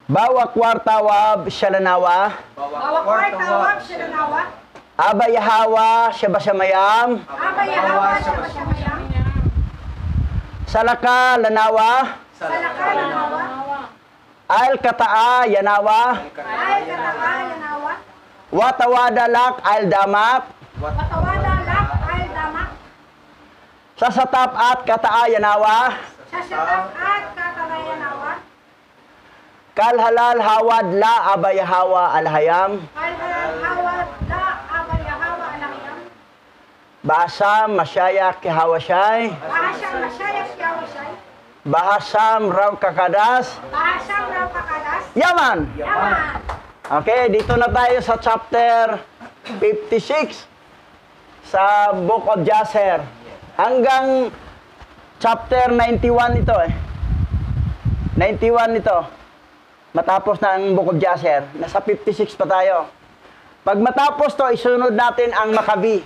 Bawa kwartawab shalanawa. Bawa kwartawab shalanawa. Aba Yahawa syabasamayam. Aba Yahawa syabasamayam. Salaka lanawa. Salaka lanawa. Al kataa yanawa. Al kataa yanawa. Watawadalak al damak. Watawadalak al damak. Sasatap at kataa yanawa. Sasatap at kataa yanawa. Kal halal hawad la aba Yahawa al hayam. Kal halal hawad la aba Yahawa al hayam. Bahasam masyayak kihawashay. Bahasam masyayak kihawashay. Bahasam raw kakadas. Bahasam raw kakadas. Yaman. Yaman. Okay, dito na tayo sa chapter 56 sa Book of Jasher. Hanggang chapter 91 ito 91 ito. Matapos na ang Book of Jasher. Nasa 56 pa tayo. Pag matapos to, isunod natin ang Makabi.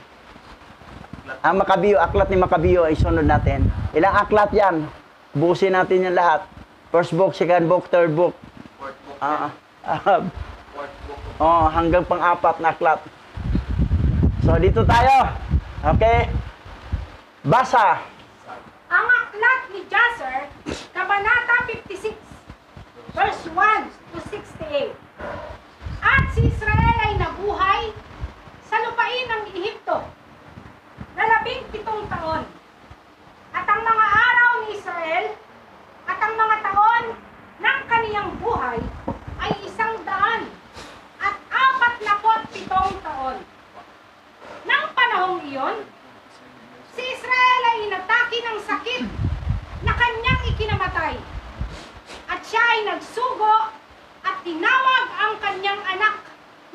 Ang Makabiyo, aklat ni Makabiyo, isunod natin. Ilang aklat yan? Busin natin yan lahat. First book, second book, third book. Hanggang pang-apat na aklat. So, dito tayo. Okay? Basa. Ang aklat ni Jasher, Kabanata 56, verse 1 to 68. At si Israel ay nabuhay sa lupain ng Ehipto na 17 taon. At ang mga araw ni Israel at ang mga taon ng kaniyang buhay ay 100 at 47 taon. Nang panahong iyon, si Israel ay inatake ng sakit na kanyang ikinamatay. At siya ay nagsugo at tinawag ang kanyang anak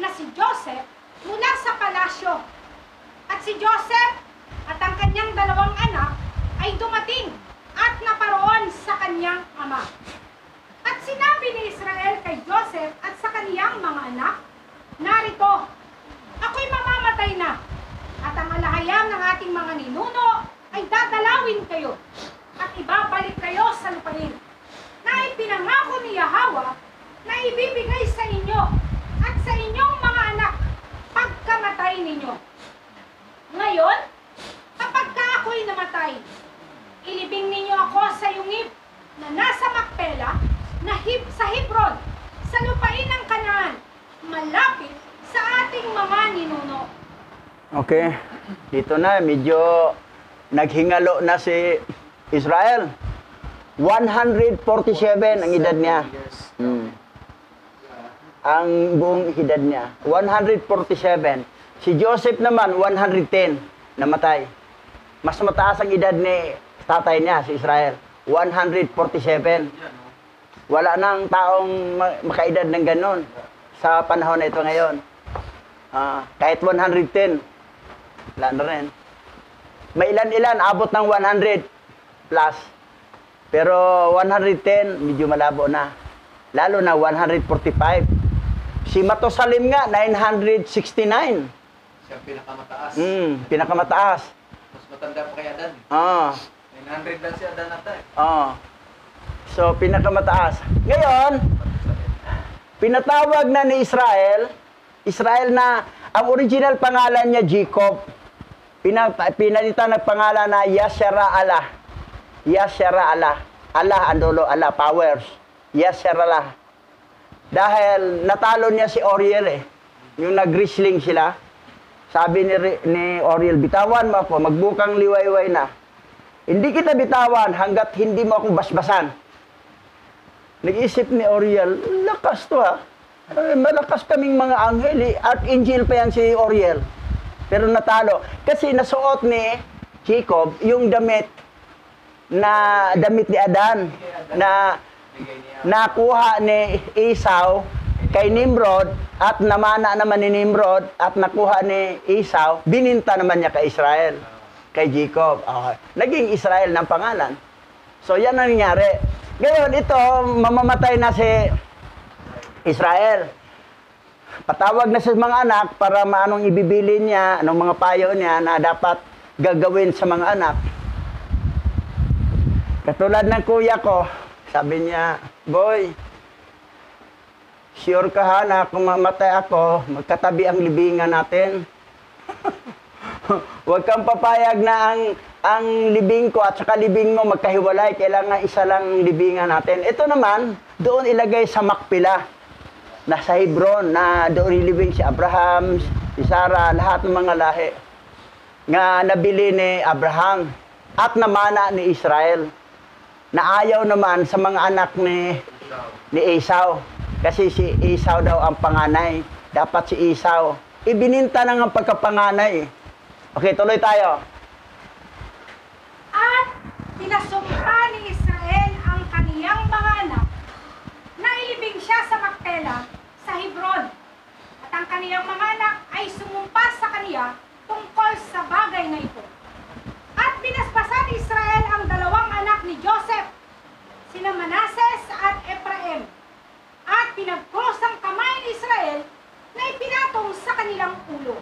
na si Joseph mula sa palasyo. At si Joseph at ang kanyang dalawang anak ay dumating at naparoon sa kanyang ama. At sinabi ni Israel kay Joseph at sa kaniyang mga anak, narito, ako'y mamamatay na, at ang alahayam ng ating mga ninuno ay dadalawin kayo at ibabalik kayo sa lupain na ipinangako ni Yahawa na ibibigay sa inyo at sa inyong mga anak pagkamatay ninyo. Ngayon, kapag ka ako'y namatay, ilibing ninyo ako sa yungib na nasa Makpela sa Hebron, sa lupain ng Kanaan, malapit sa ating mga ninuno. Okay. Dito na, medyo naghingalo na si Israel. 147 ang edad niya. Ang buong edad niya. 147. Si Joseph naman, 110. Namatay. Mas mataas ang edad ni tatay niya, si Israel. 147. Wala nang taong makaedad ng ganon sa panahon na ito ngayon. Kahit 110. Wala na rin. May ilan-ilan, abot ng 100 plus. Pero 110, medyo malabo na. Lalo na 145. Si Matusalem nga, 969. Siya pinakamataas. Pinakamataas. Mas matanda pa kay Adan. 900 lang si Adan ata eh. So, pinakamataas. Ngayon, pinatawag na ni Israel na, ang original pangalan niya, Jacob, pinalitan ng pangalan na Yashara Allah. Yashara Allah. Allah, andolo, Allah, powers. Yashara Allah. Dahil natalo niya si Oriel yung nag-wrestling sila. Sabi ni Oriel, bitawan mo ako, magbukang liwayway na. Hindi kita bitawan hanggat hindi mo akong basbasan. Nag-isip ni Oriel, lakas to ha. Malakas kaming mga anghel Archangel pa yan si Oriel. Pero natalo. Kasi nasuot ni Jacob yung damit ni Adan na nakuha ni Esau kay Nimrod at namana naman ni Nimrod at nakuha ni Esau, bininta naman niya kay Israel, kay Jacob. Naging Israel ng pangalan. So yan ang nangyari. Ngayon ito, mamamatay na si Israel. Patawag na sa mga anak para maanong ibibili niya, anong mga payo niya na dapat gagawin sa mga anak. Katulad ng kuya ko, sabi niya, boy, Sure ka ha na kung mamatay ako, magkatabi ang libingan natin. Huwag kang papayag na ang libing ko at saka libing mo magkahiwalay. Kailangan isa lang libingan natin. Ito naman, doon ilagay sa Makpila. Nasa Hebron, na doon ilibing si Abraham, si Sarah, lahat ng mga lahi nga nabili ni Abraham at namana ni Israel. Na ayaw naman sa mga anak ni Esau. Kasi si Esau daw ang panganay. Dapat si Esau. Ibininta na ang pagkapanganay. Okay, tuloy tayo. At pinasumpa ni Israel ang kaniyang mga anak na ilibing siya sa Makpela sa Hebron. At ang kaniyang mga anak ay sumumpa sa kaniya tungkol sa bagay na ito. At binasbasan ni Israel ang dalawang anak ni Joseph, sina Manases at Ephraim. At pinagkrus ang kamay ni Israel na ipinatong sa kanilang ulo.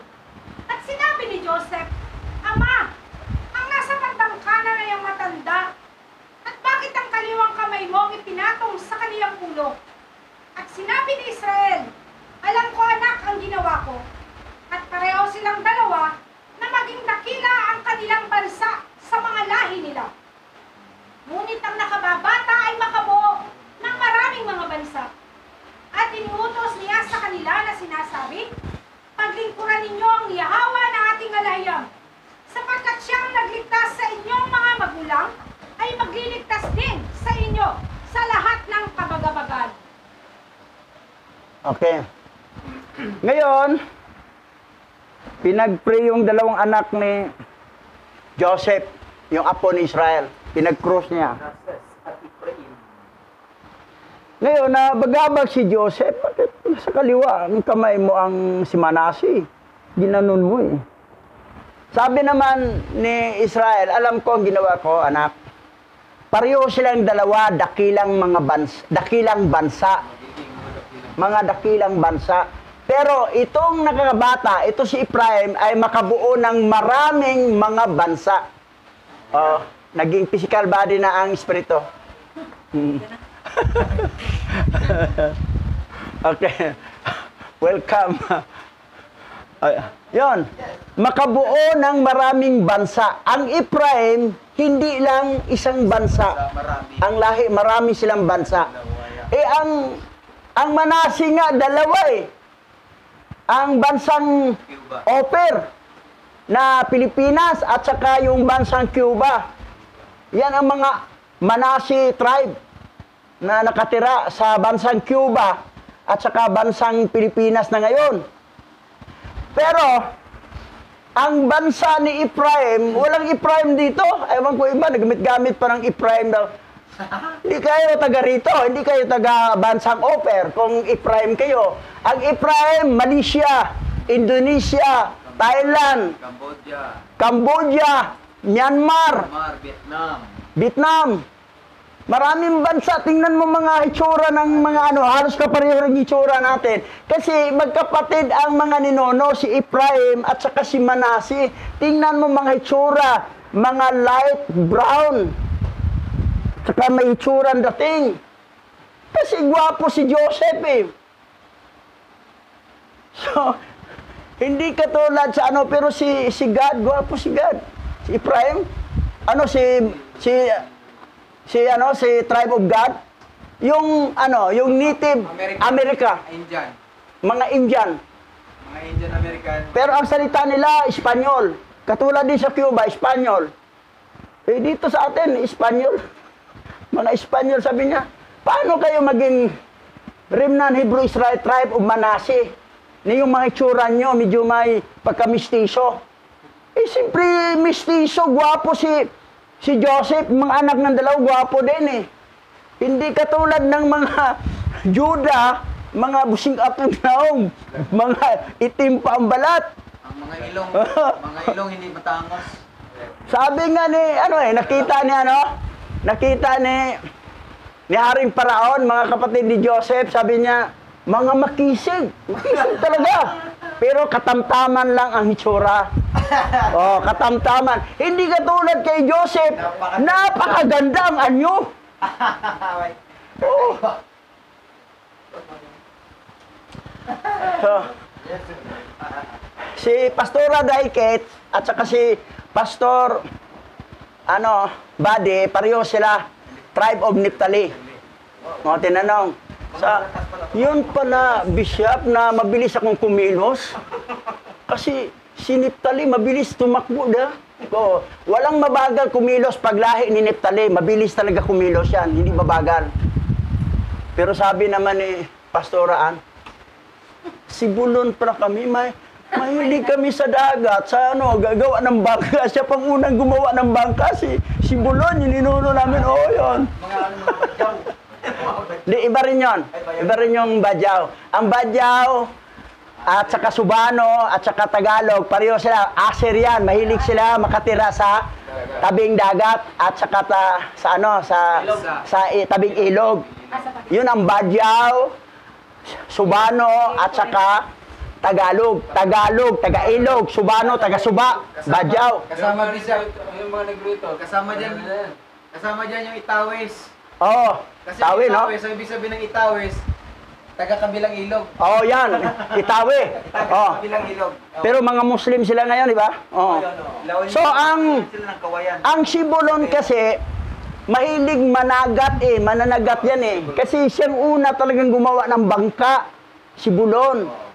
At sinabi ni Joseph, Ama, ang nasa bandang kanan ay ang matanda. At bakit ang kaliwang kamay mo ipinatong sa kaniyang ulo? At sinabi ni Israel, Alam ko anak ang ginawa ko. At pareho silang dalawa na maging dakila ang kanilang bansa sa mga lahi nila. Ngunit ang nakababata ay makabuo ng maraming mga bansa. At iniutos niya sa kanila na sinasabi, Paglingkuran ninyo ang Yahweh na ating alahiyang, sapagkat siyang nagligtas sa inyong mga magulang, ay magliligtas din sa inyo sa lahat ng kabagabagan. Okay. Ngayon, pinag-pray yung dalawang anak ni Joseph, yung apo ni Israel. Pinag-cross niya. Ngayon, bagabag si Joseph, bakit sa kaliwa, ang kamay mo ang si Manasi? Ginanon mo eh. Sabi naman ni Israel, alam ko ang ginawa ko, anak. Pareho silang dalawa, dakilang bansa. Mga dakilang bansa. Pero itong nakakabata, ito si Ephraim, ay makabuo ng maraming mga bansa. Naging physical body na ang espiritu. Okay. Welcome. Yon. Makabuo ng maraming bansa. Ang Ephraim, hindi lang isang bansa. Ang lahi, marami silang bansa. Ang Manase nga, dalawa eh. Ang bansang Oper na Pilipinas at saka yung bansang Cuba. Yan ang mga Manase tribe na nakatira sa bansang Cuba at saka bansang Pilipinas na ngayon. Pero, ang bansa ni Ephraim, walang Ephraim dito. Ewan ko iba, nagamit-gamit pa ng Ephraim daw. Hindi kayo taga rito, hindi kayo taga bansang Oper kung Ephraim kayo. Ang Ephraim, Malaysia, Indonesia, Thailand, Cambodia, Myanmar, Vietnam. Maraming bansa, tingnan mo mga itsura ng mga halos kapareho ng itsura natin. Kasi magkapatid ang mga ninono, si Ephraim at saka si Manase. Tingnan mo mga itsura, mga light brown. Saka may itsura dating. Kasi gwapo si Joseph eh. So, hindi katulad sa pero si God, gwapo si God. Si Ephraim, si Tribe of God, yung native America. Indian. Mga Indian. Mga Indian American. Pero ang salita nila, Espanyol. Katulad din sa Cuba, Espanyol. Eh dito sa atin, Espanyol. Mga Espanyol, sabi niya, paano kayo maging remnant Hebrew Israel tribe of Manase? Na yung mga itsura nyo, medyo may pagka-mistiso. Eh siyempre, mistiso, gwapo si Joseph, mga anak ng dalaw, gwapo din eh. Hindi katulad ng mga Juda, mga busing atong naong, mga itim pa ang balat. Ang mga ilong hindi matangos. Sabi nga nakita ni Haring Paraon, mga kapatid ni Joseph, sabi niya, mga makisig talaga. Pero katamtaman lang ang hitsura. Katamtaman. Hindi katulad kay Joseph, napakaganda ang anyo. So, si Pastora Daiket at saka si Pastor Bade, pareho sila tribe of Naphtali. O, tinanong. Yun pala, Bishop, na mabilis akong kumilos. Kasi si Naphtali, mabilis tumakbo na. O, walang mabagal kumilos pag lahi ni Naphtali. Mabilis talaga kumilos yan, hindi mabagal. Pero sabi naman ni Pastoraan, Sibulon para kami, mahilig kami sa dagat, sa gagawa ng bangka. Siya pang unang gumawa ng bangka, si Sibulon, yung ninuno namin, yun. Di, iba rin yun. Iba rin yung Badyaw. Ang Badyaw, at saka Subano, at saka Tagalog, pareho sila, Assyrian, mahilig sila makatira sa tabing dagat, at saka sa tabing ilog. Yun ang Badyaw, Subano, at saka Tagalog, taga-ilog, Subano, taga-suba, Badyaw. Kasama rin siya, yung mga Negrito, kasama dyan yung Itawis. Oo, Kasi Tawi, no? Itawis, ang ibig sabihin ng Itawis, taga-kabilang ilog. Oo, yan, Itawi. Oo. Taga-kabilang ilog. Pero mga Muslim sila ngayon, di ba? Oo. So, ang Sibulon kasi, mahilig managat mananagat yan Kasi siyang una talagang gumawa ng bangka, Sibulon.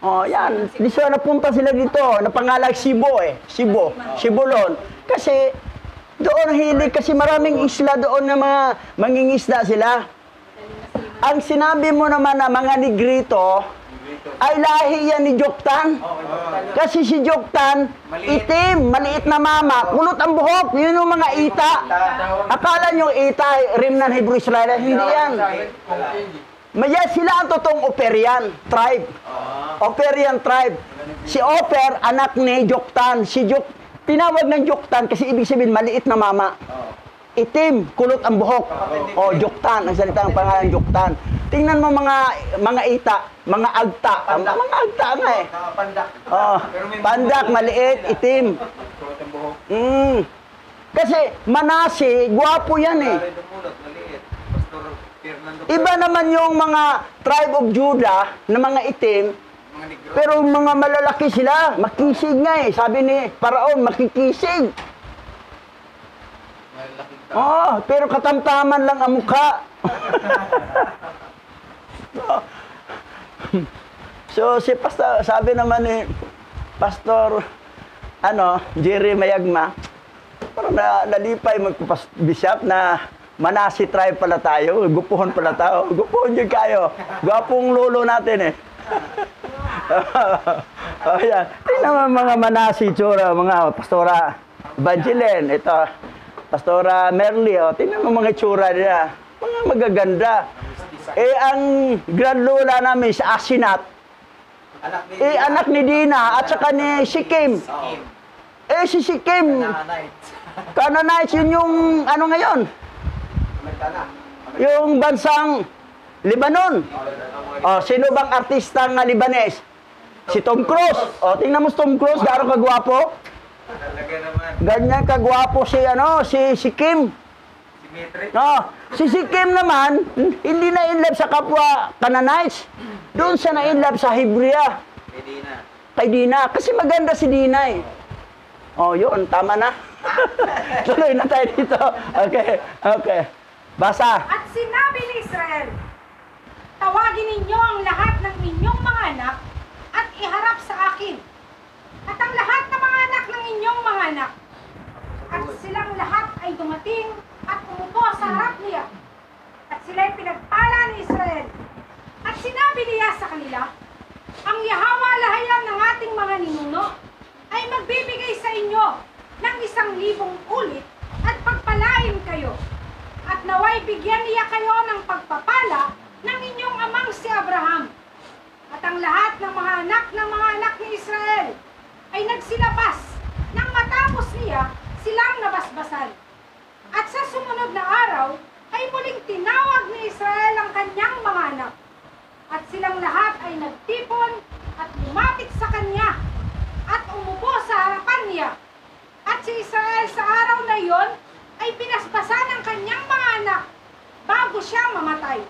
Oh, yan. Di siya napunta sila dito, napangalan Sibo Sibulon. Kasi doon hilig, kasi maraming isla doon na mga mangingisda sila. Ang sinabi mo naman na mga Negrito, ay lahi yan ni Joktan. Kasi si Joktan, itim, maliit na mama, kulot ang buhok, yun yung mga ita. Akala nyo ita, Remnant Hebrew Israel, hindi yan. Maya sila ang totoong Operian tribe. Operian tribe. Si Oper, anak ni Joktan. Tinawag ng Joktan kasi ibig sabihin maliit na mama. Itim, kulot ang buhok. Joktan, ang salita ng pangalan Joktan. Tingnan mo mga ita, mga agta. Mga agta nga Pandak. Pandak, maliit, itim. Kasi Manase, gwapo yan Iba naman yung mga tribe of Judah na mga itim, pero mga malalaki sila, makisig nga Sabi ni Paraon, makikisig. Pero katamtaman lang ang mukha. So, si Pastor, sabi naman ni Pastor, Jerry Mayagma, parang nalipay mag-bishop na Manasi tribe pala tayo, gupuhon pala tayo. Gupuhon yun kayo. Gwapong lolo natin Yan. Tingnan mo mga Manasi tsura, mga Pastora Evangeline, ito, Pastora Merly, tingnan mo mga tsura nila. Mga magaganda. Ang grand lola namin, si Asinat, anak ni Dina, at saka ni Sikim. Si Sikim, Canaanites, yun yung, ngayon? Yung bansang Lebanon. Sino bang artista ng Libanes? Si Tom Cruise. Tingnan mo si Tom Cruise, gano'ng kagwapo. Ganyan kagwapo si Kim. Si Kim naman, hindi na in love sa kapwa Canaanites. Doon siya na in love sa Hebrea. Kay Dina. Kasi maganda si Dina yun, tama na. Tuloy na tayo dito. Okay. Basa. At sinabi ni Israel, tawagin ninyo ang lahat ng inyong mga anak at iharap sa akin. At ang lahat ng mga anak ng inyong mga anak. At silang lahat ay dumating at umupo sa harap niya. At sila'y pinagpala ni Israel. At sinabi niya sa kanila, ang Yahawa lahayan ng ating mga ninuno ay magbibigay sa inyo ng 1,000 ulit at pagpalain kayo. At naway bigyan niya kayo ng pagpapala ng inyong amang si Abraham. At ang lahat ng mga anak ni Israel ay nagsilabas nang matapos niya silang nabasbasan. At sa sumunod na araw ay muling tinawag ni Israel ang kanyang mga anak. At silang lahat ay nagtipon at lumapit sa kanya at umupo sa harapan niya. At si Israel sa araw na iyon ay pinasbasan ang kanyang mga anak bago siya mamatay.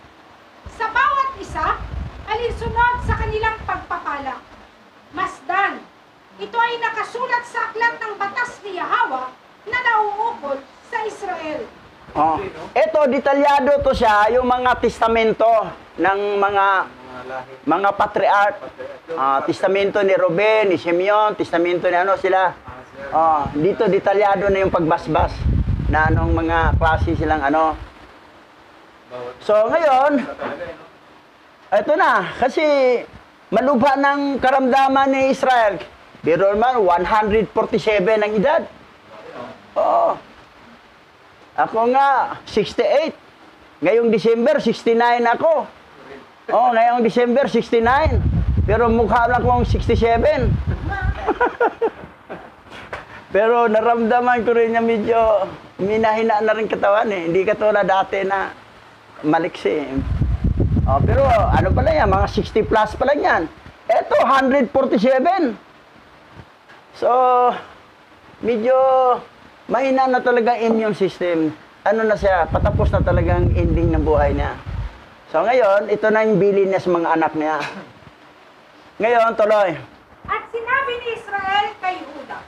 Sa bawat isa, alinsunod sa kanilang pagpapala. Masdan, ito ay nakasulat sa aklat ng batas ni Yahweh na nauukol sa Israel. Oh. Ito, detalyado to siya, yung mga testamento ng mga patriarch. Testamento ni Ruben, ni Simeon, testamento ni ano sila. Dito detalyado na yung pagbasbas na anong mga klase silang ano. So ngayon, ito na, kasi malubha ng karamdaman ni Israel. Pero naman, 147 ang edad. Oo. Ako nga, 68. Ngayong December, 69 ako. Ngayong December, 69. Pero mukha lang akong 67. Pero naramdaman ko rin niya medyo minahina na rin katawan eh. Hindi katulad dati na maliksi. Pero ano pala yan, mga 60 plus pala yan. Eto, 147. So, medyo mahina na talaga immune system. Ano na siya, patapos na talagang ending ng buhay niya. So ngayon, ito na yung bilin niya sa mga anak niya. Ngayon, tuloy. At sinabi ni Israel kay Juda,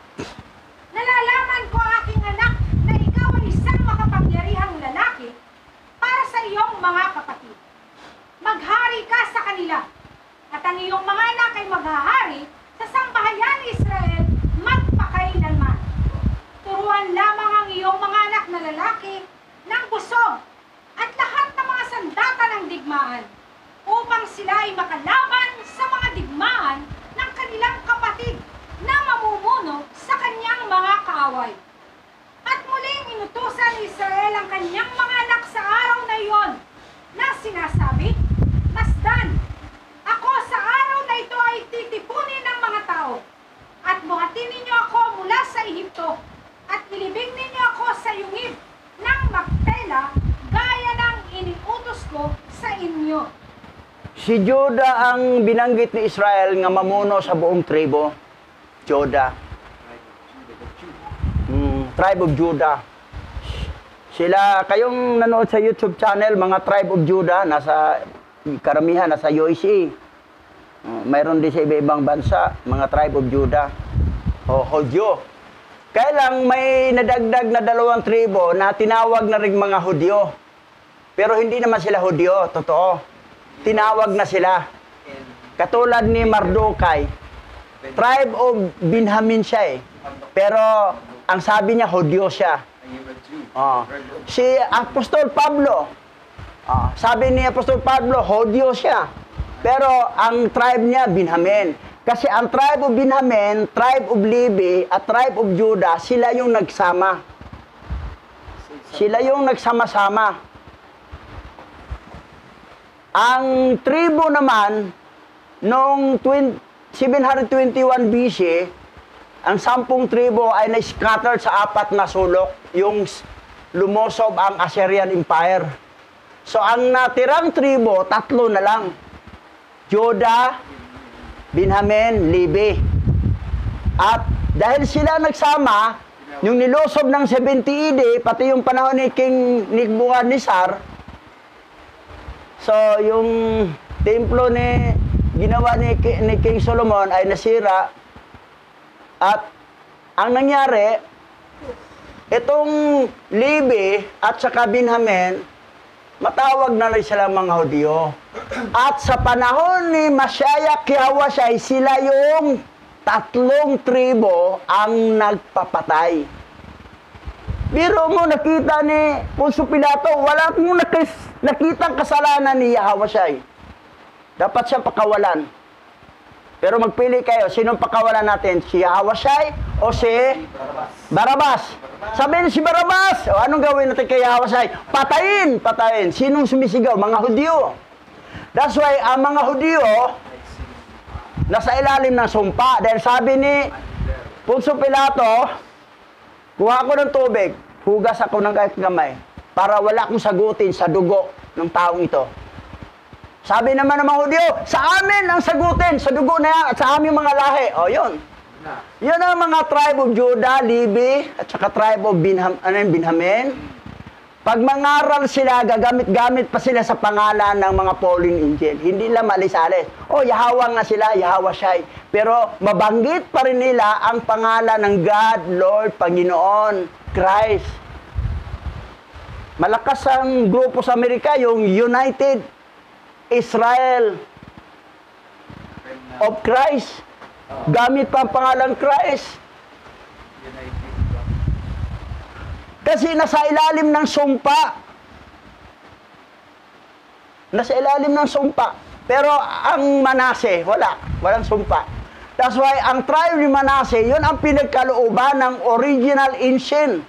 nalalaman ko aking anak na ikaw ay isang makapangyarihang lalaki para sa iyong mga kapatid. Maghari ka sa kanila, at ang iyong mga anak ay maghahari sa sambahayan ni Israel magpakailanman. Turuan lamang ang iyong mga anak na lalaki ng busog at lahat ng mga sandata ng digmaan upang sila ay makalaban sa mga digmaan ng kanilang kapatid na mamumuno sa kanyang mga kaaway. At muling inutusan ni Israel ang kanyang mga anak sa araw na iyon na sinasabi, Masdan, ako sa araw na ito ay titipunin ng mga tao at buhatin ninyo ako mula sa Ehipto at ilibing ninyo ako sa yungib ng Magpela gaya ng iniutos ko sa inyo. Si Judah ang binanggit ni Israel nga mamuno sa buong tribo. Judah. Tribe of Judah. Sila, kayong nanood sa YouTube channel, mga Tribe of Judah, nasa karamihan, nasa USA. Mayroon din sa iba-ibang bansa, mga Tribe of Judah. Hodyo. Kaya lang may nadagdag na 2 tribo na tinawag na rin mga Hudyo. Pero hindi naman sila Hudyo, totoo. Tinawag na sila. Katulad ni Mardukay, Tribe of Benjamin siya eh. Pero ang sabi niya, Hudyo siya. Si Apostol Pablo, sabi ni Apostol Pablo, Hudyo siya. Pero ang tribe niya, Benjamin. Kasi ang tribe of Benjamin, tribe of Levi, at tribe of Judah, sila yung nagsama. Sila yung nagsama-sama. Ang tribo naman, noong 721 BC, ang 10 tribo ay na-scattered sa 4 na sulok, yung lumosob ang Assyrian Empire. So, ang natirang tribo, 3 na lang. Judah, Benjamin, Levi. At dahil sila nagsama, yung nilosob ng 70 AD, pati yung panahon ni King Nebuchadnezzar, so yung templo ni ginawa ni King Solomon ay nasira. At ang nangyari, itong Levi at saka Benjamin, matawag na rin sila mga Hudyo. At sa panahon ni Mashiach Yahushua, sila yung 3 tribo ang nagpapatay. Biro mo, nakita ni Poncio Pilato, wala mong nakitang kasalanan ni Yahushua. Dapat siya pakawalan. Pero magpili kayo, sinong pakawalan natin? Si Yahushua o si Barabas? Sabihin si Barabas, o anong gawin natin kay Yahushua? Patayin, patayin. Sinong sumisigaw? Mga Hudyo. That's why ang mga Hudyo nasa ilalim ng sumpa. Dahil sabi ni Poncio Pilato, kuha ko ng tubig, hugas ako ng kahit kamay, para wala akong sagutin sa dugo ng taong ito. Sabi naman ng mga Hudyo, sa amin ang sagutin, sa dugo na yan, at sa aming mga lahi. O, yun. Yun ang mga tribe of Judah, Levi, at saka tribe of Benjamin. Pag mangaral sila, gagamit-gamit pa sila sa pangalan ng mga fallen angel. Hindi lang malis-alis. Yahweh nga sila, Yahweh siya. Pero mabanggit pa rin nila ang pangalan ng God, Lord, Panginoon, Christ. Malakas ang grupo sa Amerika, yung United Israel of Christ. Gamit pa ang pangalan Christ. Kasi nasa ilalim ng sumpa. Nasa ilalim ng sumpa. Pero ang Manase, walang sumpa. That's why ang tribe ni Manase, yun ang pinagkalooban ng original ancient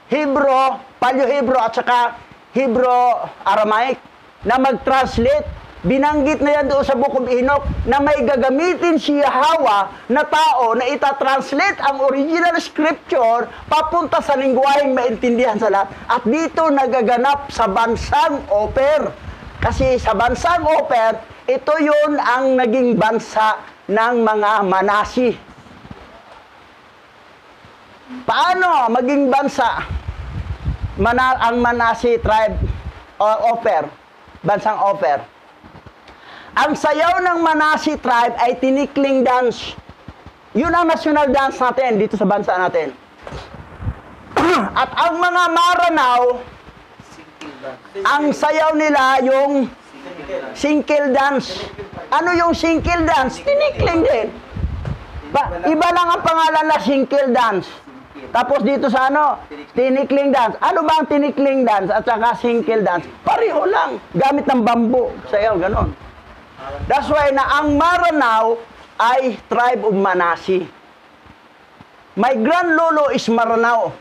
Hebrew, Paleo-Hebrew at saka Hebrew-Aramaic na mag-translate. Binanggit na yan doon sa Book of Enoch na may gagamitin si Yahweh na tao na itatranslate ang original scripture papunta sa lingwaheng maintindihan sa lahat. At dito nagaganap sa bansang Oper. Kasi sa bansang Oper, ito yun ang naging bansa ng mga Manasi. Paano maging bansa ang Manasi tribe o Oper? Bansang Oper. Ang sayaw ng Manasi tribe ay tinikling dance. Yun ang national dance natin dito sa bansa natin. At ang mga Maranao, ang sayaw nila yung singkil dance. Ano yung singkil dance? Tinikling din. Iba lang ang pangalan na singkil dance. Tapos dito sa tinikling dance. Ano ba ang tinikling dance at saka singkil dance? Pareho lang. Gamit ng bambu. Sayaw, ganon. That's why na ang Maranao ay tribe of Manasi. My grandlolo is Maranao.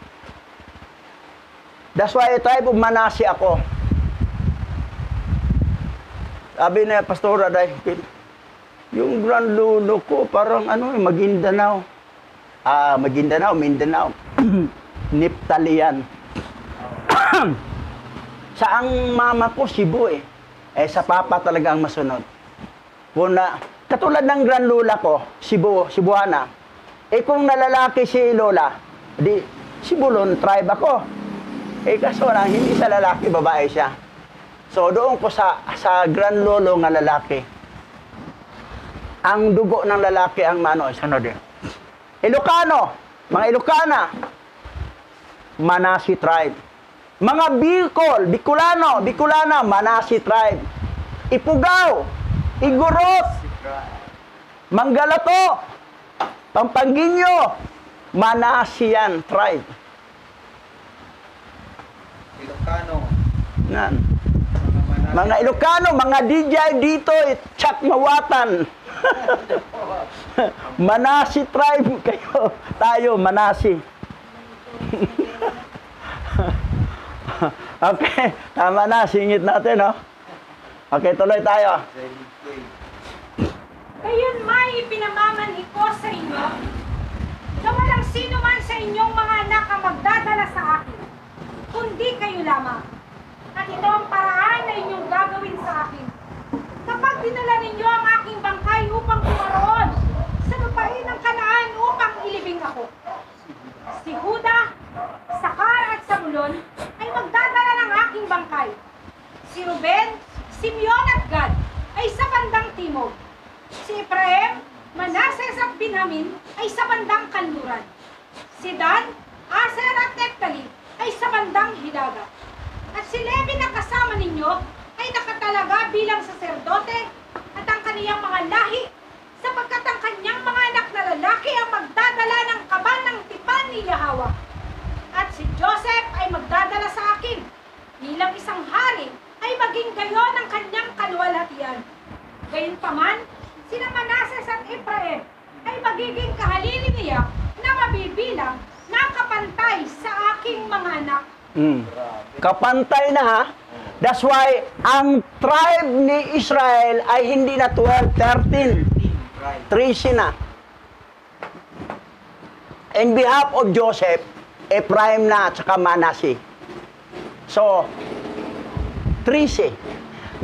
That's why tribe of Manasi ako. Sabi na Pastora dahil, yung grandlolo ko parang Maguindanao. Maguindanao, Mindanao. Niptalian. Sa ang mama ko, Cebu eh. Sa papa talaga ang masunod. Katulad ng grandlola ko, Cebuana. Kung nalalaki si Lola, di Cebulon tribe ako. Kaso lang, hindi sa lalaki, babae siya. So, doon ko sa grandlolo nga lalaki. Ang dugo ng lalaki ang sunod din. Ilocano, mga Ilocana, Manasi tribe. Mga Bicolana, Manasi tribe. Ifugao, Igorot, Manggalato, Pampanguinho, Manasian tribe. Ilocano. Nan. Mga Ilocano, mga DJ dito, Chak Mawatan. Manasi tribe kayo. Tayo, Manasi. Okay, tama na, singit natin, Okay, tuloy tayo. Gayon may ipinamamanhi ko sa inyo na walang sino man sa inyong mga anak ang magdadala sa akin, kundi kayo lamang. At ito ang paraan na inyong gagawin sa akin. Kapag dinala ninyo ang aking bangkay upang pumaroon sa lupain ng Kanaan upang ilibing ako. Si Huda, Sakar at Zabulon ay magdadala ng aking bangkay. Si Ruben, Simeon at Gad ay sa bandang timog. Si Ephraim, Manases at Benjamin ay sa bandang kanluran. Si Dan, Aser at Naphtali ay sa bandang hilaga. At si Levi na kasama ninyo ay nakatalaga bilang saserdote at ang kaniyang mga lahi, sapagkat ang kanyang mga anak na lalaki ang magdadala ng kabal ng tipan ni Yahweh. At si Joseph ay magdadala sa akin bilang isang hari ay maging gayon ang kanyang kaluwalhatian. Gayunpaman, sina Manases at Ephraim ay magiging kahalili niya na mabibilang na kapantay sa aking mga anak. Kapantay na ha. That's why ang tribe ni Israel ay hindi na 12, 13. 13 na. In behalf of Joseph, Ephraim na at saka Manasseh. So, 13.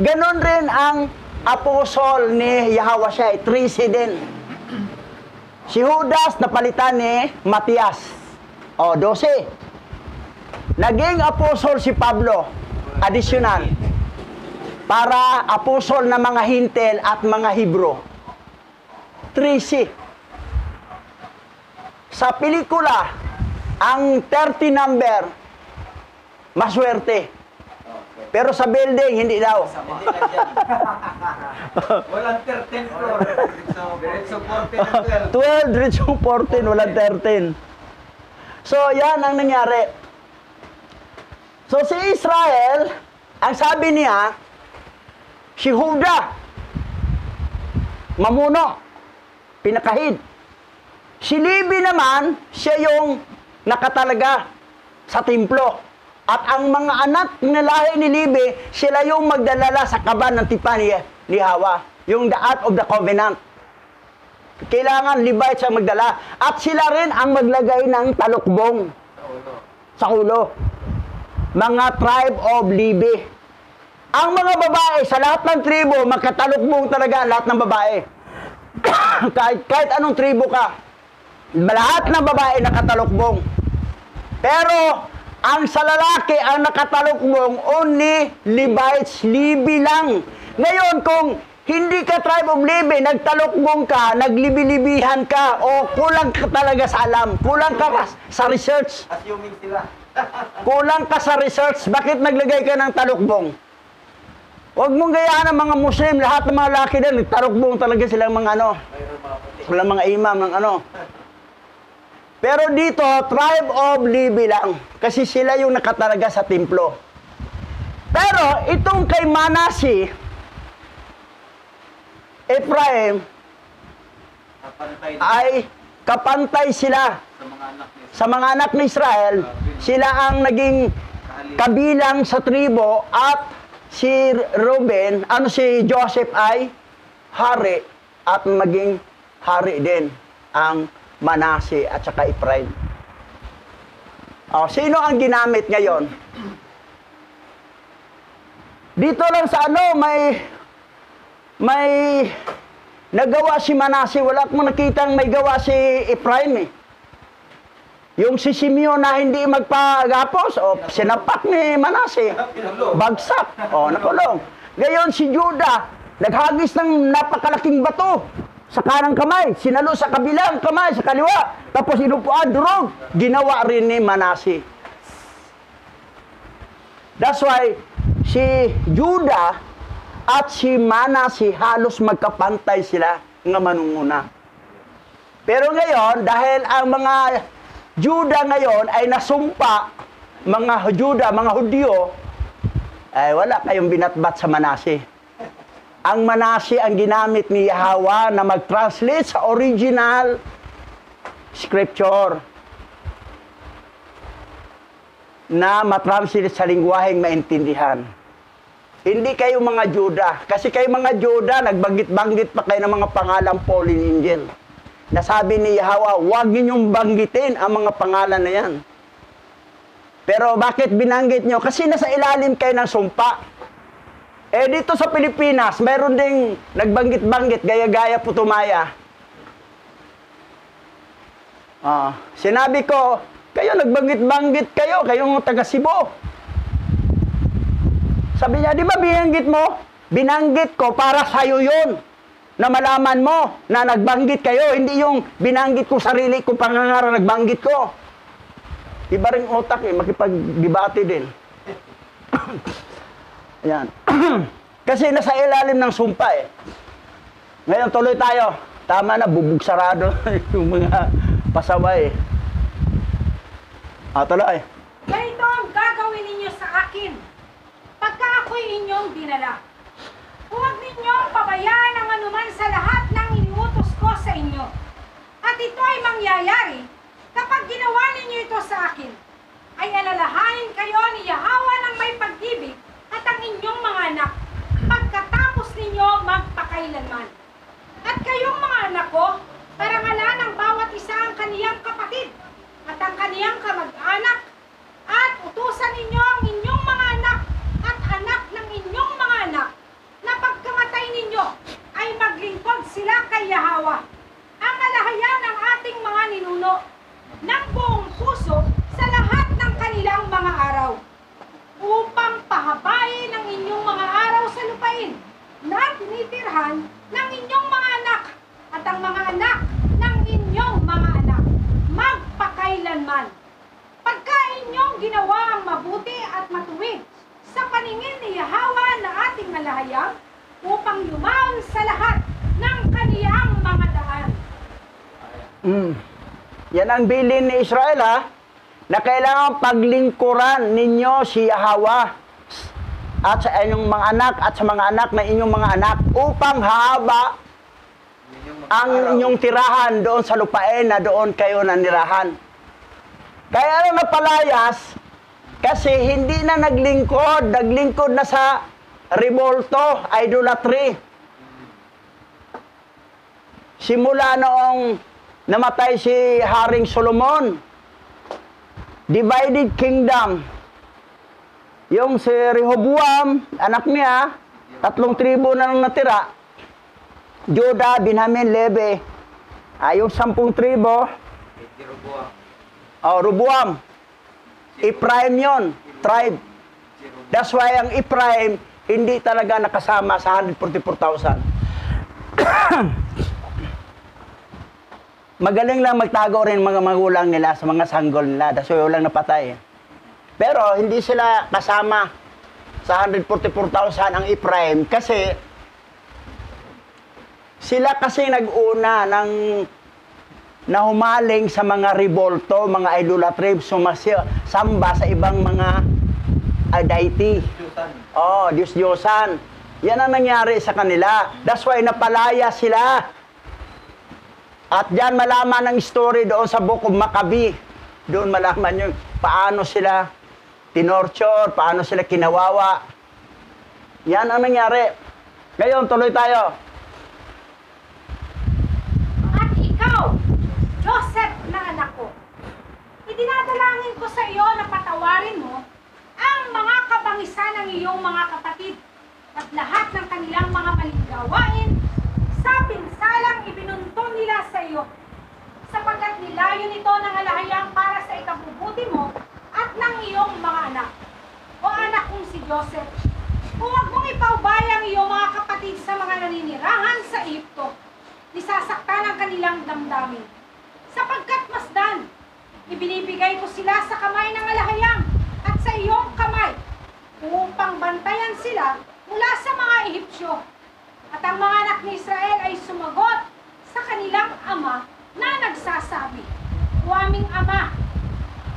Ganon rin ang apostol ni Yahweh siya, 13 din. Si Judas napalitan ni Matias. 12. Naging apostol si Pablo, additional, para apostol ng mga Hintil at mga Hebro. 3C. Sa pelikula, ang 30 number, maswerte. Pero sa building, hindi daw. Hindi lang dyan. Walang 13 floor. Diretso 14 and 12, 12. diretso 14, walang 13. So, yan ang nangyari. So, si Israel, ang sabi niya, si Huda, mamuno, pinakahid. Si Levi naman, siya yung nakatalaga sa templo. At ang mga anak na lahi ni Levi, sila yung magdalala sa kaban ng tipan ni Hawa. Yung the Ark of the Covenant. Kailangan Levite siya magdala. At sila rin ang maglagay ng talukbong sa ulo. Mga tribe of Levi. Ang mga babae, sa lahat ng tribo, magkatalukbong talaga lahat ng babae. kahit anong tribo ka, lahat ng babae nakatalukbong. Pero, ang sa lalaki, ang nakatalukbong, only Levites, Levi lang. Ngayon, kung hindi ka tribe of Levi, nagtalukbong ka, naglibi-libihan ka, o kulang ka talaga sa alam, kulang ka sa research. Assuming sila. Kulang ka sa research, bakit naglagay ka ng talukbong? Huwag mong gayaan ng mga Muslim, lahat ng mga laki din, talukbong talaga silang mga ano, Mayroon mga puti. silang mga imam ng ano. Pero dito, tribe of Levi lang, kasi sila yung nakatalaga sa templo. Pero itong kay Manase, Ephraim, Kapantay ay kapantay sila sa mga anak niya. sa mga anak ni Israel. Sila ang naging kabilang sa tribo at si Reuben, si Joseph ay hari at maging hari din ang Manase at saka Ephraim. Sino ang ginamit ngayon? Dito lang sa may nagawa si Manase. Wala akong nakitang may gawa si Ephraim eh. Yung si Simeon na hindi magpagapos, sinapak ni Manase. Bagsak. Nakulong. Ngayon si Judah, naghagis ng napakalaking bato sa kanang kamay, sinalo sa kabilang kamay, sa kaliwa, tapos inupuan, durog. Ginawa rin ni Manase. That's why, si Judah at si Manase halos magkapantay sila nga manunguna. Pero ngayon, dahil ang mga Judah ngayon ay nasumpa, mga Judah, mga Hudyo, ay wala kayong binatbat sa Manase. Ang Manase ang ginamit ni Yahweh na mag-translate sa original scripture na matranslate sa lingwaheng maintindihan. Hindi kayo mga Judah. Kasi kayo mga Judah, nagbanggit-banggit pa kayo ng mga pangalang Paul in Angel. Nasabi ni Yahweh, huwag ninyong banggitin ang mga pangalan na yan. Pero bakit binanggit nyo? Kasi nasa ilalim kayo ng sumpa. Dito sa Pilipinas, mayroon ding nagbanggit-banggit, gaya-gaya putumaya. Sinabi ko, kayo nagbanggit-banggit kayo, kayong taga Cebu. Sabi niya, di ba binanggit mo? Binanggit ko para sa'yo yun. Na malaman mo na nagbanggit kayo, hindi yung binanggit ko sarili ko pangangaral, nagbanggit ko. Iba ring utak makipag-debate din. Ayan. Kasi nasa ilalim ng sumpa eh. Ngayon tuloy tayo. Tama na, bubugsarado yung mga pasaway. Tuloy. Ganito ang gagawin ninyo sa akin pagka ako'y inyong dinala. Huwag ninyong pabayaan ang anuman sa lahat ng iniutos ko sa inyo. At ito ay mangyayari kapag ginawa ninyo ito sa akin, ay alalahanin kayo ni Yahweh ng may pag-ibig at ang inyong mga anak pagkatapos ninyo magpakailanman. At kayong mga anak ko, parangalan ng bawat isa ang kaniyang kapatid at ang kaniyang kamag-anak, at utusan ninyo ang inyong mga anak at anak ng inyong mga anak na pagkamatay ninyo ay maglingkod sila kay Yahweh, ang alahayan ng ating mga ninuno, ng buong puso sa lahat ng kanilang mga upang pahabain ang inyong mga araw sa lupain na tinitirhan ng inyong mga anak at ang mga anak ng inyong mga anak magpakailanman. Pagka inyong ginawa ang mabuti at matuwid sa paningin ni Yahweh na ating malahayag upang yumaon sa lahat ng kaniyang mga daan. Yan ang bilin ni Israel, ha? Na kailangan paglingkuran ninyo si Yahweh at sa inyong mga anak at sa mga anak na inyong mga anak upang haba ang inyong tirahan doon sa lupain na doon kayo nanirahan. Kaya napalayas kasi hindi na naglingkod na sa revolto, idolatry. Simula noong namatay si Haring Solomon, divided kingdom. Yung si Rehoboam, anak niya, 3 tribo na lang natira. Judah, Benjamin, Levi. Yung 10 tribo, Roboam. Ephraim yon, tribe. That's why ang Ephraim, hindi talaga nakasama sa 144,000. Magaling lang magtago rin mga magulang nila sa mga sanggol nila. That's why walang napatay. Pero hindi sila kasama sa 144,000 ang Ephraim kasi sila kasi nag-una ng nahumaling sa mga revolto, mga idolatry, samba sa ibang mga deity. Diyos-Diyosan. Yan ang nangyari sa kanila. That's why napalaya sila. At diyan malaman ang story doon sa Book of Maccabi. Doon malaman yung paano sila tinorture, paano sila kinawawa. Yan ang nangyari. Ngayon, tuloy tayo. At ikaw, Joseph na anak ko, idinadalangin ko sa iyo na patawarin mo ang mga kabangisan ng iyong mga kapatid at lahat ng kanilang mga maling gawain sa pinsalang ibinunton nila sa iyo, sapagkat nilayon ito ng alahayang para sa ikabubuti mo at ng iyong mga anak. O anak kong si Joseph, huwag mong ipaubaya ang iyong mga kapatid sa mga naninirahan sa Egypto, nisasaktan ang kanilang damdamin. Sapagkat masdan, ibinibigay ko sila sa kamay ng alahayang at sa iyong kamay, upang bantayan sila mula sa mga Ehipsyo. At ang mga anak ni Israel ay sumagot sa kanilang ama na nagsasabi, O aming ama,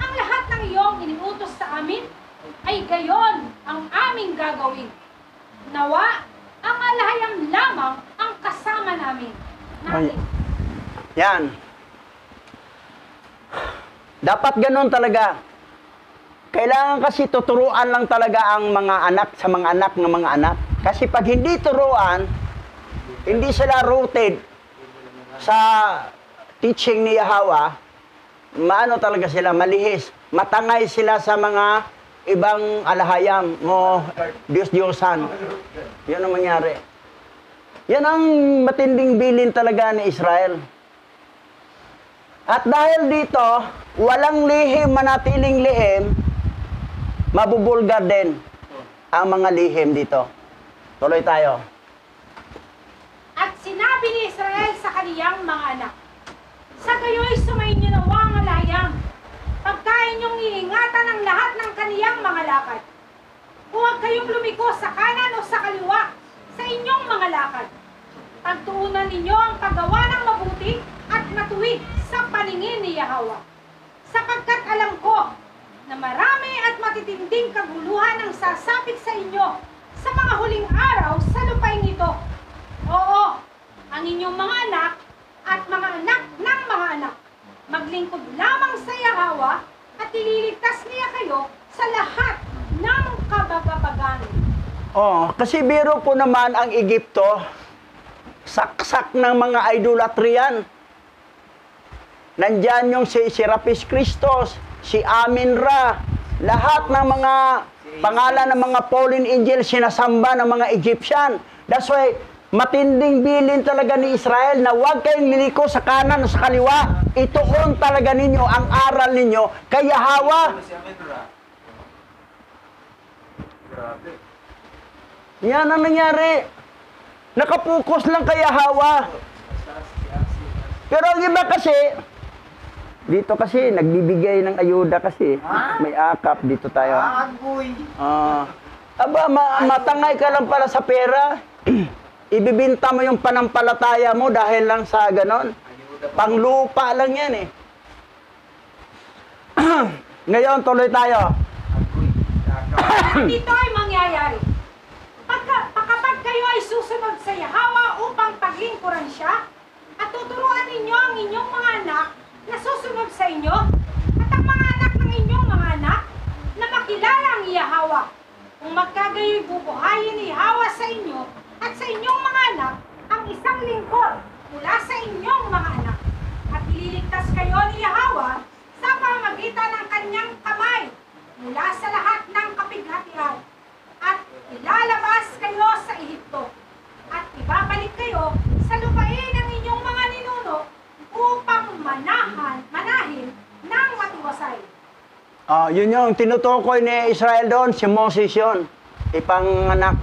ang lahat ng iyong iniutos sa amin ay gayon ang aming gagawin. Nawa, ang alahayang lamang ang kasama namin. Yan. Dapat ganun talaga. Kailangan kasi tuturuan lang talaga ang mga anak sa mga anak ng mga anak. Kasi pag hindi turuan, hindi sila rooted sa teaching ni Yahweh, maano talaga sila, malihis. Matangay sila sa mga ibang alahayam o Diyos-Diyosan. Yan ang mangyari. Yan ang matinding bilin talaga ni Israel. At dahil dito, walang lihim, manatiling lihim, mabubulgar din ang mga lihim dito. Tuloy tayo. At sinabi ni Israel sa kaniyang mga anak, Sa gayo'y sumayin niyo nawa ang alahayang, pagkain niyong iingatan ang lahat ng kaniyang mga lakad. Huwag kayong lumiko sa kanan o sa kaliwa sa inyong mga lakad. Pagtuunan ninyo ang paggawa ng mabuti at matuwid sa paningin ni Yahweh. Sapagkat alam ko na marami at matitinding kaguluhan ang sasapit sa inyo sa mga huling araw sa lupain ito. Oo, ang inyong mga anak at mga anak ng mga anak, maglingkod lamang sa Yahweh at ililigtas niya kayo sa lahat ng kabagabagan. Kasi biro po naman ang Egypto, saksak ng mga idolatryan. Nandyan yung si Serapis Christos, si Amin-Ra, lahat ng mga pangalan ng mga fallen angel sinasamba ng mga Egyptian. That's why, matinding bilin talaga ni Israel na huwag kayong liliko sa kanan o sa kaliwa. Ituon talaga ninyo ang aral ninyo kay Yahweh. Grabe. Yan ang nangyari. Nakapokus lang kay Hawa. Pero ang iba kasi, dito kasi, nagbibigay ng ayuda kasi. May akap, dito tayo. Agoy. Matangay ka lang para sa pera. Ibibinta mo yung panampalataya mo dahil lang sa ganon. Panglupa lang yan eh. Ngayon, tuloy tayo. Ito ay mangyayari. Kapag kayo ay susunod sa Yahawa upang paglingkuran siya, at tuturuan ninyo ang inyong mga anak na susunod sa inyo, at ang mga anak ng inyong mga anak na makilala ang Yahawa. Kung magkagayoy bubuhayin ni Yahawa sa inyo at sa inyong mga anak ang isang lingkod mula sa inyong mga anak, at ililigtas kayo ni Yahawa sa pamamagitan ng kanyang kamay mula sa lahat ng kapighatian, at ilalabas kayo sa Ehipto, at ibabalik kayo sa lupain ng inyong mga ninuno upang manahin ng matiwasay. Yun yung tinutukoy ni Israel doon, si Moses yun. Ipanganak.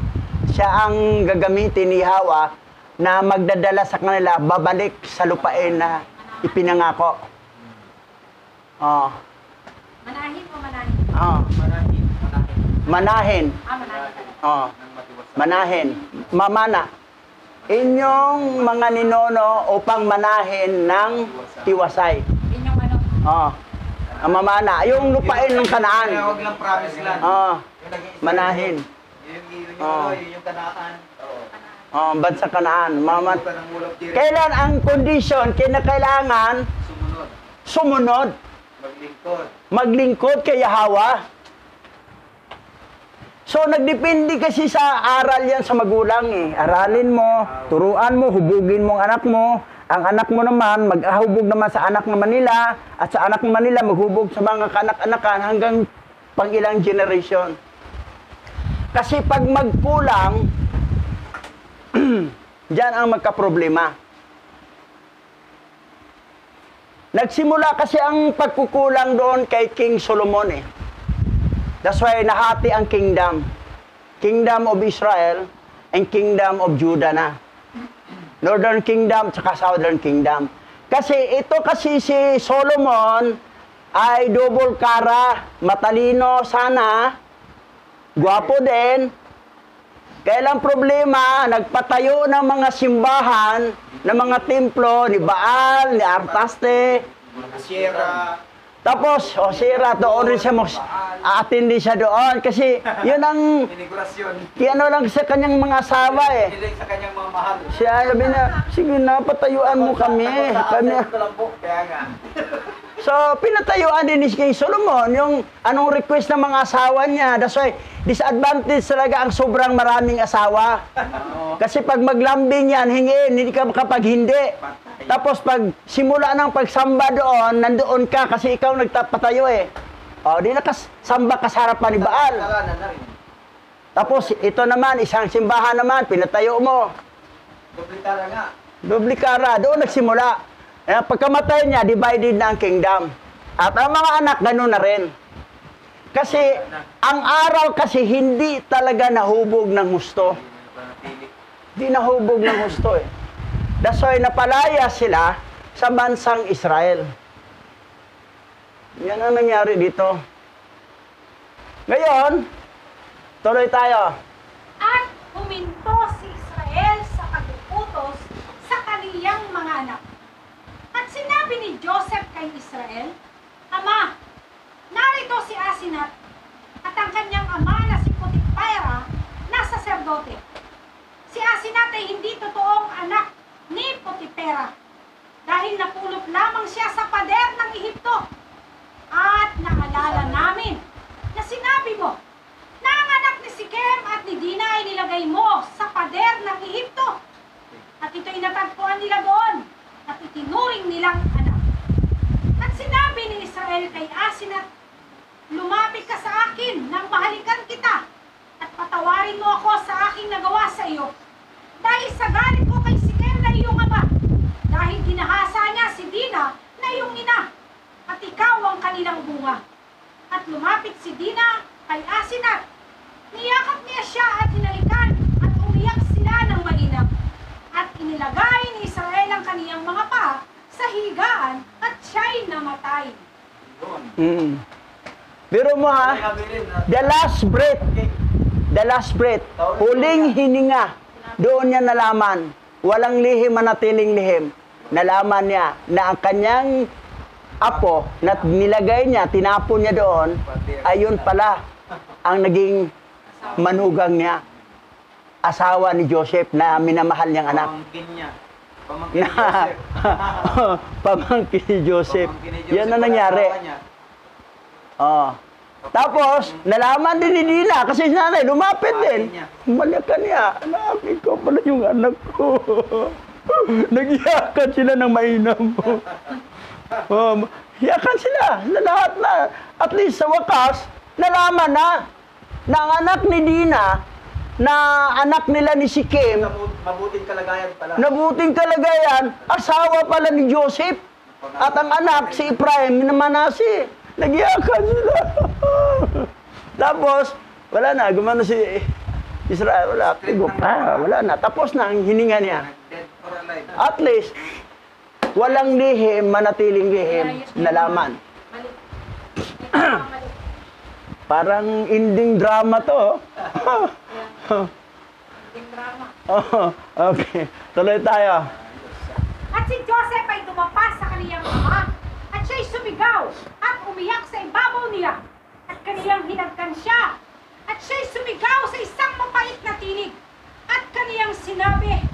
Siya ang gagamitin ni Hawa na magdadala sa kanila, babalik sa lupain na ipinangako. Manahin o manahin? Manahin. Manahin. Manahin. Mamana. Inyong mga ninono upang manahin ng tiwasay. Inyong ano? Ang mamana. Yung lupain ng Kanaan. Huwag lang promise land. Manahin. Yun yung Kanaan. Bansa Kanaan. Huwag ka ng ulap direct. Kailan ang condition? Kinakailangan sumunod. Maglingkod. Maglingkod kay Yahawa. So, nagdepende kasi sa aral yan sa magulang eh. Aralin mo, turuan mo, hubugin mo ang anak mo. Ang anak mo naman, maghubog naman sa anak naman nila. At sa anak naman nila, maghubog sa mga kanak-anakan hanggang pang ilang generation. Kasi pag magkulang, diyan ang magkaproblema. Nagsimula kasi ang pagkukulang doon kay King Solomon eh. That's why nahati ang kingdom. Kingdom of Israel and Kingdom of Judah na. Northern Kingdom at Southern Kingdom. Kasi ito kasi si Solomon ay double kara, matalino sana, gwapo din. Kailang problema, nagpatayo ng mga simbahan, ng mga templo ni Baal, ni Artaste. Sierra. Tapos, Sira, doon rin siya attend din siya doon. Kasi, yun ang, Inigurasyon. ano lang sa kanyang mga asawa eh. Hindi sa kanyang mga mahal. Siya, sabi na, sige na, patayuan mo kami. Kaya nga. So, pinatayuan din ni King Solomon yung anong request ng mga asawa niya. That's why, disadvantage talaga ang sobrang maraming asawa. Kasi pag maglambing yan, hingin, hindi ka kapag hindi. Tapos pag simula ng pagsamba doon, nandoon ka kasi ikaw nagpatayo eh. Di nakasamba ka sa harapan ni Baal. Tapos ito naman, isang simbahan naman, pinatayo mo. Duplikara nga. Duplikara, doon nagsimula. Pagkamatay niya, divided na ang kingdom. At ang mga anak, gano'n na rin. Kasi, ang araw kasi hindi talaga nahubog ng husto. Hindi nahubog ng husto eh. That's why napalaya sila sa bansang Israel. Yan ang nangyari dito. Ngayon, tuloy tayo. At huminto si Israel sa pag-utos sa kaniyang mga anak. At sinabi ni Joseph kay Israel, Ama, narito si Asenat at ang kanyang ama na si Potifera na saserdote. Si Asenat ay hindi totoong anak ni Potifera dahil napulot lamang siya sa pader ng Ehipto. At naalala namin na sinabi mo na ang anak ni Sikem at ni Dina ay nilagay mo sa pader ng Ehipto. At ito'y natagpuan nila doon at itinuring nilang anak. At sinabi ni Israel kay Asenat, lumapit ka sa akin nang mahalikan kita at patawarin mo ako sa aking nagawa sa iyo. Dahil sa galit ko kay Sikem na iyong ama, dahil ginahasa niya si Dina na iyong ina, at ikaw ang kanilang bunga. At lumapit si Dina kay Asenat, niyakap Inilagay ni Israel ang kaniyang mga paa sa higaan at siya'y namatay. Pero mo ha, the last breath, huling hininga, doon niya nalaman, walang lihim manatiling lihim, nalaman niya na ang kanyang apo na nilagay niya, tinapon niya doon, ayun pala ang naging manugang niya, asawa ni Joseph na minamahal niyang anak. Pamangkin niya. Pamangkin ni Na, Joseph. pamangkin ni Joseph. Pamangkin ni Joseph Yan ang pala nangyari. asawa niya. Oh. Tapos, nalaman din ni Dina kasi si nanay, lumapit din. niya. Balikan niya. Anak, ikaw pala yung anak ko. Nag-iyakan sila ng mainam. Iyakan sila na lahat na. At least sa wakas, nalaman na ang anak ni Dina, na anak nila ni si Kim, Mabuting kalagayan pala. nabuting kalagayan, asawa pala ni Joseph. At ang anak, si Ephraim, na Manase. Nagyakan sila. Tapos, wala na, gumano si Israel, wala na. Tapos na ang hininga niya. Dead or alive. At least, walang lihim, manatiling lihim, nalaman. Mali. Mali. Parang ending drama to. Yung drama. Oh, okay, tuloy tayo. At si Joseph ay dumapas sa kaniyang ama, at siya'y sumigaw at umiyak sa ibabaw niya, at kaniyang hinagkan siya, at siya'y sumigaw sa isang mapait na tinig, at kaniyang sinabi,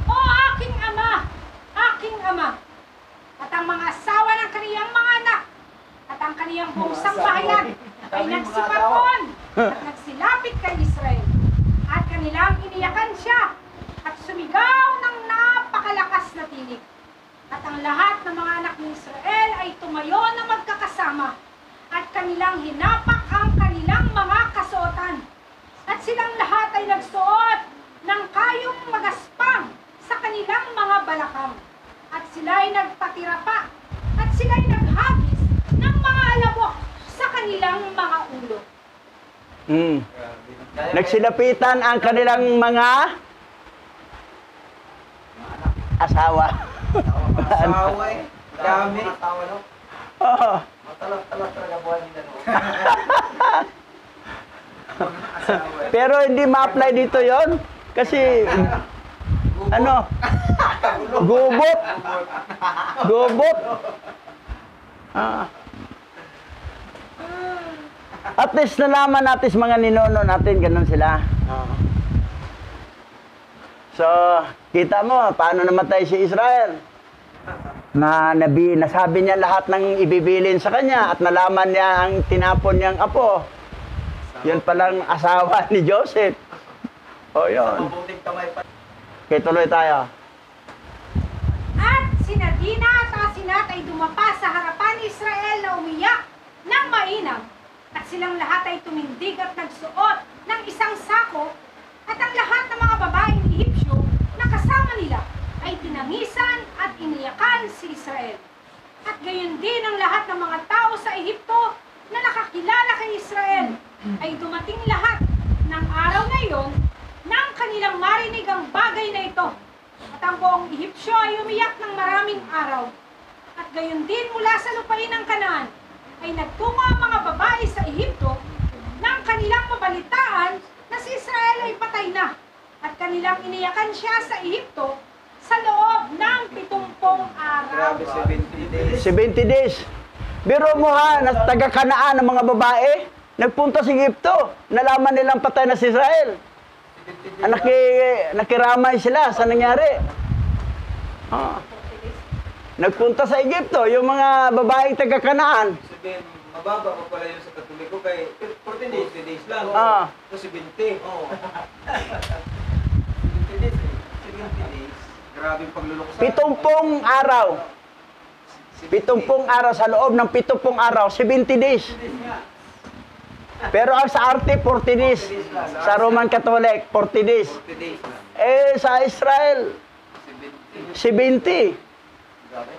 "O aking ama, aking ama!" At ang mga asawa ng kaniyang mga anak, at ang kaniyang buong sambahayan, ay nagsipaton at nagsilapit kay Israel, at kanilang iniyakan siya, at sumigaw ng napakalakas na tinig. At ang lahat ng mga anak ni Israel ay tumayo na magkakasama, at kanilang hinapak ang kanilang mga kasuotan. At silang lahat ay nagsuot ng kayong magaspang sa kanilang mga balakang. At sila'y nagpatira pa, at sila'y naghagis ng mga alabok sa kanilang mga ulo. Nagsilapitan ang kanilang mga asawa. Asawa eh. Dami. Asawa no? Oh. Matalak-talak talaga buhay nila no? Asawa eh. Pero hindi ma-apply dito yon kasi ano? Gubot. Gubot. Ah. At least nalaman natin sa mga ninono natin, ganun sila. So, kita mo, paano namatay si Israel? Nasabi niya lahat ng ibibilin sa kanya at nalaman niya ang tinapon niyang apo. Yun palang asawa ni Joseph. O yun. Mabuting kamay pa. Okay, tuloy tayo. At sina Dina at Asinat ay dumapa sa harapan ni Israel na umiyak ng mainam. At silang lahat ay tumindig at nagsuot ng isang sako, at ang lahat ng mga babaeng Ehipsyo na kasama nila ay tinangisan at iniyakan si Israel. At gayon din ang lahat ng mga tao sa Ehipto na nakakilala kay Israel ay dumating lahat ng araw na iyon nang kanilang marinig ang bagay na ito. At ang buong Ehipsyo ay umiyak ng maraming araw. At gayon din mula sa lupain ng Kanaan ay nagtungo ang mga babae sa Ehipto nang kanilang mabalitaan na si Israel ay patay na, at kanilang iniyakan siya sa Ehipto sa loob ng 70 araw. Grabe, 70 days. 70 days. Biro mo ha, na taga-Kanaan ng mga babae, nagpunta sa Egypto, nalaman nilang patay na si Israel. 70 days. Nakiramay sila sa nangyari. Ah. Nagpunta sa Egypto, yung mga babaeng taga-Kanaan. Sabihin, mababa pa pala yun sa Katoliko kay 14 days, 20 days lang. Ah. So 70. Oo. 70 days eh. 70 days. Grabe yung pagluluksa. 70 araw. 70 araw sa loob ng 70 araw, 70 days. 70 days nga. Pero ang sa arte, 40 days. Sa Roman Catholic, 40 days. 40 days lang. Eh, sa Israel, 70. 70. Grabe.